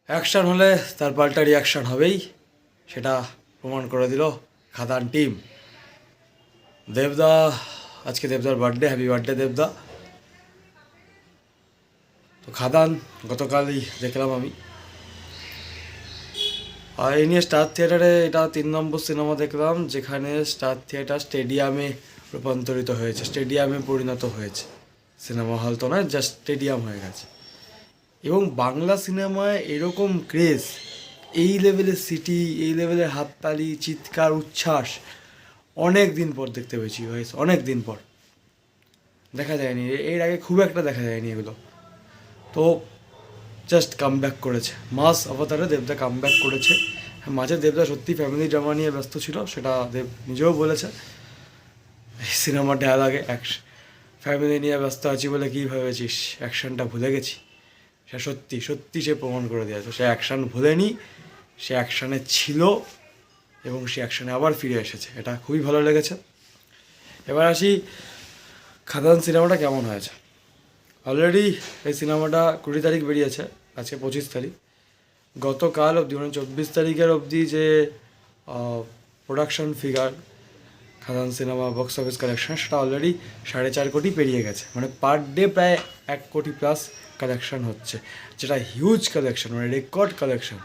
Action হলে তার পাল্টা রিয়াকশান হবেই, সেটা প্রমাণ করে দিল খাদান টিম। দেবদা, আজকে দেবদার বার্থডে, হ্যাপি বার্থডে দেবদা। তো খাদান গতকালই দেখলাম আমি, আর এই নিয়ে স্টার থিয়েটারে এটা 3 নম্বর সিনেমা দেখলাম যেখানে স্টার থিয়েটার স্টেডিয়ামে রূপান্তরিত হয়েছে, স্টেডিয়ামে পরিণত হয়েছে। সিনেমা হল তো নয়, জাস্ট স্টেডিয়াম হয়ে গেছে। এবং বাংলা সিনেমায় এরকম ক্রেজ, এই লেভেলের সিটি, এই লেভেলের হাততালি, চিৎকার, উচ্ছ্বাস অনেক দিন পর দেখতে পেয়েছি ভাই, অনেক দিন পর। দেখা যায়নি এর আগে, খুব একটা দেখা যায়নি এগুলো। তো জাস্ট কাম ব্যাক করেছে, মাস অবতারে দেবদা কাম ব্যাক করেছে। হ্যাঁ, মাঝে দেবদা সত্যি ফ্যামিলি ড্রামা নিয়ে ব্যস্ত ছিল, সেটা দেব নিজেও বলেছে। এই সিনেমার ডায়ালগে ফ্যামিলি নিয়ে ব্যস্ত আছি বলে কী ভেবেছিস, অ্যাকশনটা ভুলে গেছি। সে সত্যি সত্যি সে প্রমাণ করে দিয়েছে, সে অ্যাকশান ভুলেনি, সে অ্যাকশানে ছিল এবং সে অ্যাকশানে আবার ফিরে এসেছে। এটা খুবই ভালো লেগেছে। এবার আসি খাদান সিনেমাটা কেমন হয়েছে। অলরেডি এই সিনেমাটা 20 তারিখ বেরিয়েছে, আজকে 25 তারিখ। গতকাল অবধি মানে 24 তারিখের অবধি যে প্রোডাকশন ফিগার খাদান সিনেমা বক্স অফিস কালেকশন, সেটা অলরেডি 4.5 কোটি পেরিয়ে গেছে। মানে পার ডে প্রায় 1 কোটি প্লাস কালেকশন হচ্ছে, যেটা হিউজ কালেকশন, মানে রেকর্ড কালেকশন।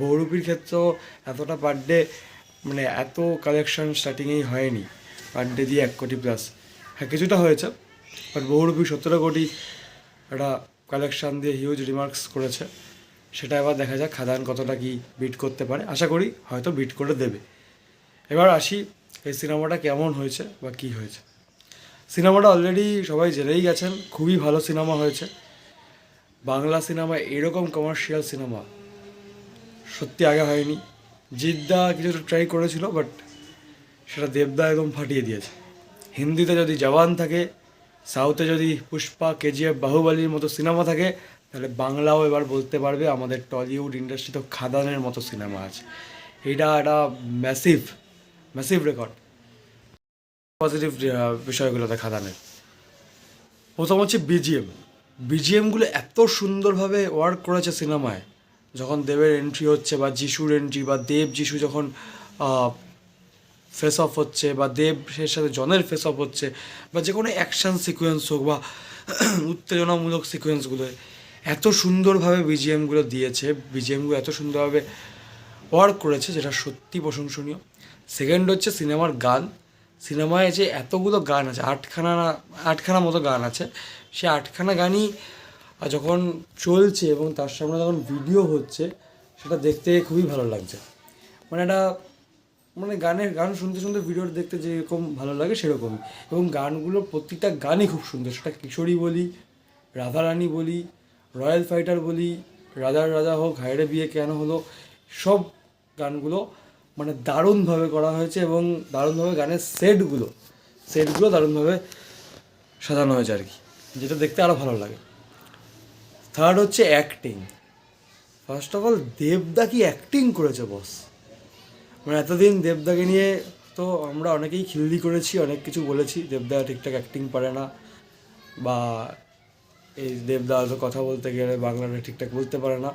বহুরূপীর ক্ষেত্রেও এতটা পার ডে, মানে এত কালেকশন স্টার্টিংয়েই হয়নি পার ডে দিয়ে 1 কোটি প্লাস। হ্যাঁ, কিছুটা হয়েছে, বাট বহুরূপী 17 কোটি একটা কালেকশন দিয়ে হিউজ রিমার্কস করেছে। সেটা এবার দেখা যাক খাদান কতটা কি বিট করতে পারে, আশা করি হয়তো বিট করে দেবে। এবার আসি এই সিনেমাটা কেমন হয়েছে বা কী হয়েছে। সিনেমাটা অলরেডি সবাই জেনেই গেছেন, খুবই ভালো সিনেমা হয়েছে। বাংলা সিনেমা এরকম কমার্শিয়াল সিনেমা সত্যি আগে হয়নি। জিদ্দা কিছুটা ট্রাই করেছিল, বাট সেটা দেবদা একদম ফাটিয়ে দিয়েছে। হিন্দিতে যদি জওয়ান থাকে, সাউথে যদি পুষ্পা, কেজিএফ, বাহুবলীর মতো সিনেমা থাকে, তাহলে বাংলাও এবার বলতে পারবে আমাদের টলিউড ইন্ডাস্ট্রি তো খাদানের মতো সিনেমা আছে। এটা একটা ম্যাসিভ ম্যাসিভ রেকর্ড। পজিটিভ বিষয়গুলোতে খাদানের প্রথম হচ্ছে বিজিএম। বিজিএমগুলো এত সুন্দরভাবে ওয়ার্ক করেছে সিনেমায়। যখন দেবের এন্ট্রি হচ্ছে বা যিশুর এন্ট্রি, বা দেব যিশু যখন ফেস অফ হচ্ছে, বা দেবের সাথে জনের ফেস অফ হচ্ছে, বা যে কোনো অ্যাকশান সিকোয়েন্স হোক বা উত্তেজনামূলক সিকোয়েন্সগুলো, এত সুন্দরভাবে বিজিএমগুলো দিয়েছে, বিজিএমগুলো এত সুন্দরভাবে ওয়ার্ক করেছে, যেটা সত্যি প্রশংসনীয়। সেকেন্ড হচ্ছে সিনেমার গান। সিনেমায় যে এতগুলো গান আছে, আটখানা মতো গান আছে, সে 8খানা গানই যখন চলছে এবং তার সামনে যখন ভিডিও হচ্ছে, সেটা দেখতে খুবই ভালো লাগছে। মানে একটা, মানে গান শুনতে শুনতে ভিডিও দেখতে যেরকম ভালো লাগে সেরকমই। এবং গানগুলো প্রত্যেকটা গানই খুব সুন্দর, সেটা কিশোরী বলি, রাধারানী বলি, রয়্যাল ফাইটার বলি, রাজার রাজা হোক, হায়রে বিয়ে কেন হলো, সব গানগুলো মানে দারুণভাবে করা হয়েছে। এবং দারুণভাবে গানের সেটগুলো দারুণভাবে সাজানো হয়েছে আর কি, যেটা দেখতে আরও ভালো লাগে। থার্ড হচ্ছে অ্যাক্টিং। ফার্স্ট অফ অল দেবদা কি অ্যাক্টিং করেছে বস। মানে এতদিন দেবদাকে নিয়ে তো আমরা অনেকেই খিল্লি করেছি, অনেক কিছু বলেছি, দেবদা ঠিকঠাক অ্যাক্টিং পারে না, বা এই দেবদা হয়তো কথা বলতে গেলে বাংলাটা ঠিকঠাক বলতে পারে না।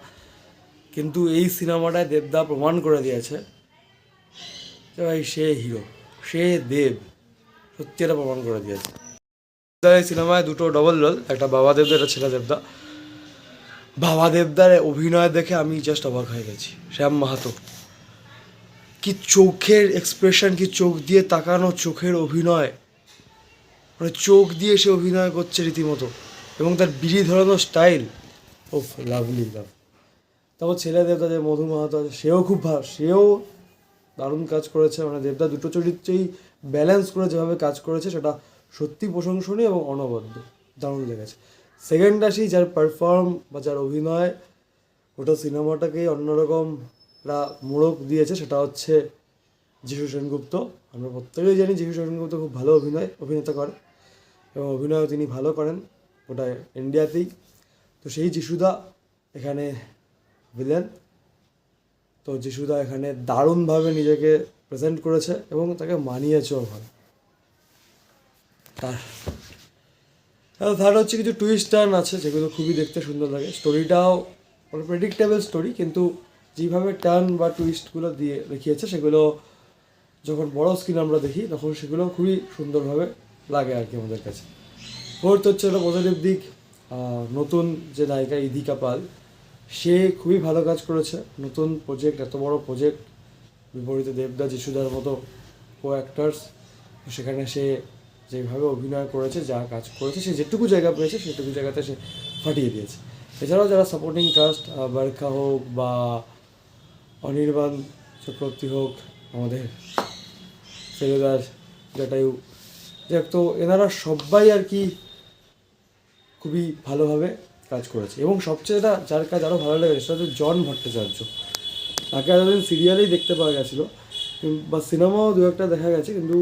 কিন্তু এই সিনেমাটায় দেবদা প্রমাণ করে দিয়েছে যে ভাই সে হিরো, সে দেব, সত্যি এটা প্রমাণ করে দিয়েছে। এই সিনেমায় দুটো ডবল রোল, একটা বাবা দেবদা, একটা ছেলে দেবদা। বাবা দেবদার অভিনয় দেখে আমি জাস্ট অবাক হয়ে গেছি। শ্যাম মাহাতো, কি চোখের এক্সপ্রেশন, কি চোখ দিয়ে তাকানো, চোখের অভিনয়, মানে চোখ দিয়ে সে অভিনয় করছে রীতিমতো। এবং তার বিড়ি ধরানোর স্টাইল, ও লাভলি লাভ। তারপর ছেলে দেবদা যে মধু মাহাতো আছে, সেও খুব ভালো, সেও দারুণ কাজ করেছে। মানে দেবদা দুটো চরিত্রেই ব্যালেন্স করে যেভাবে কাজ করেছে, সেটা সত্যি প্রশংসনীয় এবং অনবদ্য, দারুণ লেগেছে। সেকেন্ড আসি যার পারফর্ম বা যার অভিনয় ওটা সিনেমাটাকেই অন্যরকম মোড়ক দিয়েছে, সেটা হচ্ছে যিশু সেনগুপ্ত। আমরা প্রত্যেকেই জানি যিশু সেনগুপ্ত খুব ভালো অভিনেতা করে, এবং অভিনয়ও তিনি ভালো করেন ওটা ইন্ডিয়াতেই। তো সেই যিশুদা এখানে ভিলেন। তো যিশুদা এখানে দারুণভাবে নিজেকে প্রেজেন্ট করেছে এবং তাকে মানিয়েছেও ভালো। তার থার্ড হচ্ছে কিছু টুইস্ট টার্ন আছে যেগুলো খুবই দেখতে সুন্দর লাগে। স্টোরিটাও প্রেডিক্টেবল স্টোরি, কিন্তু যেভাবে টার্ন বা টুইস্টগুলো দিয়ে দেখিয়েছে সেগুলো যখন বড় স্ক্রিন আমরা দেখি তখন সেগুলো খুবই সুন্দরভাবে লাগে আর কি আমাদের কাছে। ফোর্থ হচ্ছে একটা পজিটিভ দিক, নতুন যে নায়িকা ইদিকা পাল, সে খুবই ভালো কাজ করেছে। নতুন প্রজেক্ট, এত বড় প্রজেক্ট, বিপরীতে দেবদা যিশুদার মতো কো অ্যাক্টার্স, সেখানে সে যেভাবে অভিনয় করেছে, যা কাজ করেছে, সে যেটুকু জায়গা পেয়েছে সেটুকু জায়গাতে সে ফাটিয়ে দিয়েছে। এছাড়াও যারা সাপোর্টিং কাস্ট, বারখা হোক বা অনির্বাণ চক্রবর্তী হোক, আমাদের ফেলুদার জটায়ু, যাক, তো এনারা সবাই আর কি খুবই ভালোভাবে কাজ করেছে। এবং সবচেয়ে এটা যার কাজ আরও ভালো লেগেছে সেটা হচ্ছে জন ভট্টাচার্য। তাকে এতদিন সিরিয়ালেই দেখতে পাওয়া গেছিলো বা সিনেমাও দু একটা দেখা গেছে, কিন্তু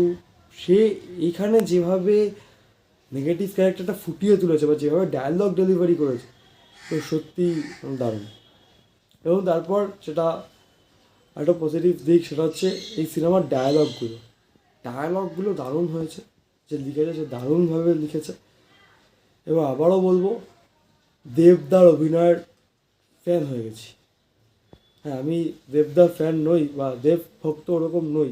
সে এইখানে যেভাবে নেগেটিভ ক্যারেক্টারটা ফুটিয়ে তুলেছে বা যেভাবে ডায়ালগ ডেলিভারি করেছে, তো সত্যি দারুণ। এবং তারপর সেটা একটা পজিটিভ দিক, সেটা হচ্ছে এই সিনেমার ডায়ালগগুলো দারুণ হয়েছে। যে লিখেছে সে দারুণভাবে লিখেছে। এবং আবারও বলবো, দেবদার অভিনয়ের ফ্যান হয়ে গেছি। হ্যাঁ, আমি দেবদার ফ্যান নই বা দেব ভক্ত ওরকম নই,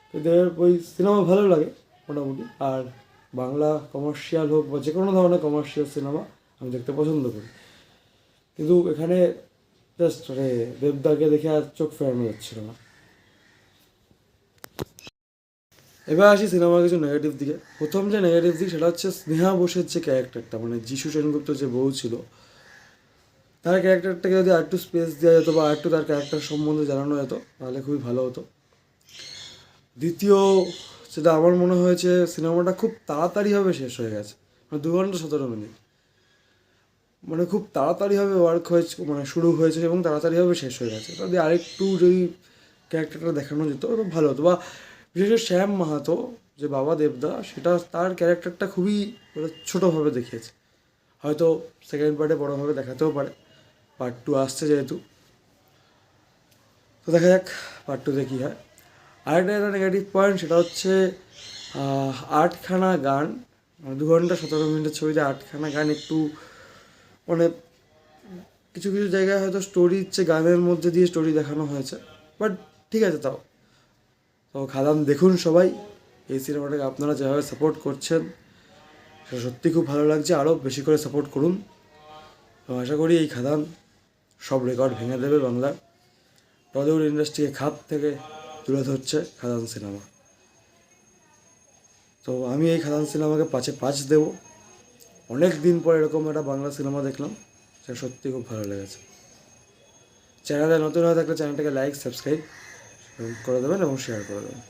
তো দেবের ওই সিনেমা ভালো লাগে মোটামুটি। আর বাংলা কমার্শিয়াল হোক বা যে কোনো ধরনের কমার্শিয়াল সিনেমা আমি দেখতে পছন্দ করি, কিন্তু এখানে জাস্ট মানে দেবদাকে দেখে আর চোখ ফেরানো যাচ্ছিল না। এবার আসি সিনেমার কিছু নেগেটিভ দিকে। প্রথম যে নেগেটিভ দিক সেটা হচ্ছে স্নেহা বোসের যে ক্যারেক্টারটা, মানে যিশু সেনগুপ্ত যে বউ ছিল, তার ক্যারেক্টারটাকে যদি আরেকটু স্পেস দেওয়া যেত বা আরেকটু তার ক্যারেক্টার সম্বন্ধে জানানো যেত তাহলে খুবই ভালো হতো। দ্বিতীয়, সেটা আমার মনে হয়েছে সিনেমাটা খুব তাড়াতাড়িভাবে শেষ হয়ে গেছে, মানে 2 ঘন্টা 17 মিনিট, মানে খুব তাড়াতাড়িভাবে ওয়ার্ক হয়েছে, মানে শুরু হয়েছে এবং তাড়াতাড়িভাবে শেষ হয়ে গেছে। যদি আরেকটু যদি ক্যারেক্টারটা দেখানো যেত তো ভালো হতো। বা বিশেষ করে শ্যাম মাহাতো যে বাবা দেবদা, সেটা তার ক্যারেক্টারটা খুবই ছোটোভাবে দেখিয়েছে। হয়তো সেকেন্ড পার্টে বড়োভাবে দেখাতেও পারে, পার্ট 2 আসছে যেহেতু, তো দেখা যাক পার্ট 2তে কী হয়। আরেকটা একটা নেগেটিভ পয়েন্ট, সেটা হচ্ছে 8খানা গান, 2 ঘন্টা 17 মিনিটের ছবিতে 8খানা গান একটু মানে কিছু কিছু জায়গায় হয়তো স্টোরির চেয়ে গানের মধ্যে দিয়ে স্টোরি দেখানো হয়েছে, বাট ঠিক আছে। তাও তো খাদান দেখুন সবাই। এই সিনেমাটাকে আপনারা যেভাবে সাপোর্ট করছেন সেটা সত্যি খুব ভালো লাগছে, আরও বেশি করে সাপোর্ট করুন। তো আশা করি এই খাদান সব রেকর্ড ভেঙে দেবে বাংলার। টলিউড ইন্ডাস্ট্রিকে খাপ থেকে তুলে ধরছে খাদান সিনেমা। তো আমি এই খাদান সিনেমাকে 5-এ 5 দেবো। অনেক দিন পর এরকম একটা বাংলা সিনেমা দেখলাম, সেটা সত্যি খুব ভালো লেগেছে। চ্যানেলে নতুন হয়ে থাকলে চ্যানেলটাকে লাইক সাবস্ক্রাইব করে দেবেন এবং শেয়ার করে দেবেন।